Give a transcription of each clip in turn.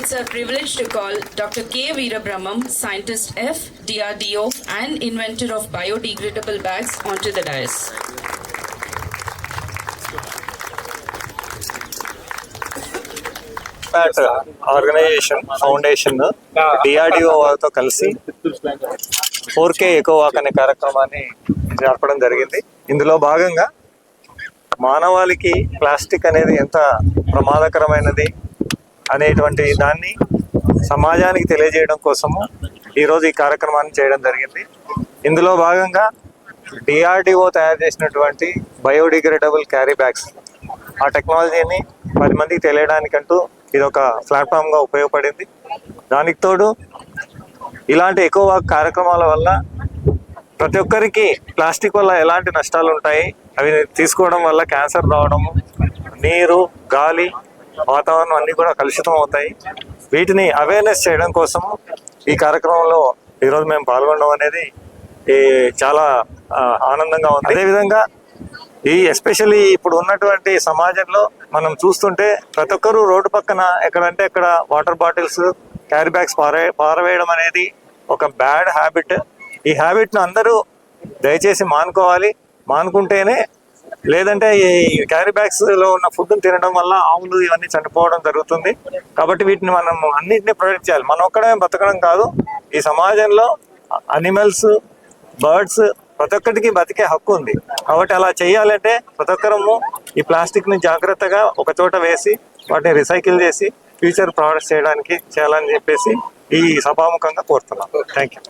It's a privilege to call Dr. K. Veerabrahmam, Scientist F, DRDO, and inventor of biodegradable bags, onto the dais. Organization foundation DRDO వారితో కలిసి 4K echo walk అనే కార్యక్రమాన్ని జరపడం జరిగింది. ఇందులో భాగంగా మానవాళికి ప్లాస్టిక్ అనేది ఎంత ప్రమాదకరమైనది అనేటువంటి దాన్ని సమాజానికి తెలియజేయడం కోసము ఈరోజు ఈ కార్యక్రమాన్ని చేయడం జరిగింది. ఇందులో భాగంగా డిఆర్డిఓ తయారు చేసినటువంటి బయోడిగ్రేడబుల్ క్యారీ బ్యాగ్స్, ఆ టెక్నాలజీని 10 మందికి తెలియడానికంటూ ఇది ఒక ప్లాట్ఫామ్గా ఉపయోగపడింది. దానికి తోడు ఇలాంటి ఎక్కువ కార్యక్రమాల వల్ల ప్రతి ఒక్కరికి ప్లాస్టిక్ వల్ల ఎలాంటి నష్టాలు ఉంటాయి, అవి తీసుకోవడం వల్ల క్యాన్సర్ రావడము, నీరు, గాలి, వాతావరణం అన్నీ కూడా కలుషితం అవుతాయి. వీటిని అవేర్నెస్ చేయడం కోసము ఈ కార్యక్రమంలో ఈరోజు మేము పాల్గొనడం అనేది చాలా ఆనందంగా ఉంది. అదేవిధంగా ఎస్పెషల్లీ ఇప్పుడు ఉన్నటువంటి సమాజంలో మనం చూస్తుంటే ప్రతి ఒక్కరూ రోడ్డు పక్కన ఎక్కడంటే అక్కడ వాటర్ బాటిల్స్, క్యారీ బ్యాగ్స్ పారవేయడం అనేది ఒక బ్యాడ్ హ్యాబిట్. ఈ హ్యాబిట్ను అందరూ దయచేసి మానుకోవాలి. మానుకుంటేనే, లేదంటే ఈ క్యారీ బ్యాగ్స్లో ఉన్న ఫుడ్ని తినడం వల్ల ఆవులు ఇవన్నీ చనిపోవడం జరుగుతుంది. కాబట్టి వీటిని మనం అన్నింటినీ ప్రొటెక్ట్ చేయాలి. మనం ఒక్కడే బతకడం కాదు, ఈ సమాజంలో అనిమల్స్, బర్డ్స్ ప్రతి ఒక్కటికి బతికే హక్కు ఉంది. కాబట్టి అలా చేయాలంటే ప్రతి ఒక్కరము ఈ ప్లాస్టిక్ని జాగ్రత్తగా ఒక చోట వేసి వాటిని రీసైకిల్ చేసి ఫ్యూచర్ ప్రొడక్ట్స్ చేయాలని చెప్పేసి ఈ సభాముఖంగా కోరుతున్నాం. Thank you.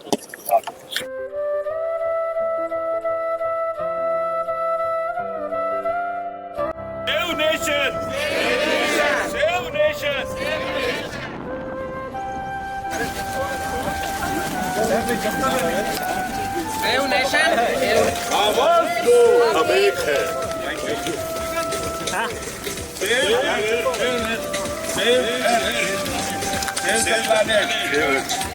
Save nation! Save nation! Save nation! आवाज दो, हम एक है. Save planet!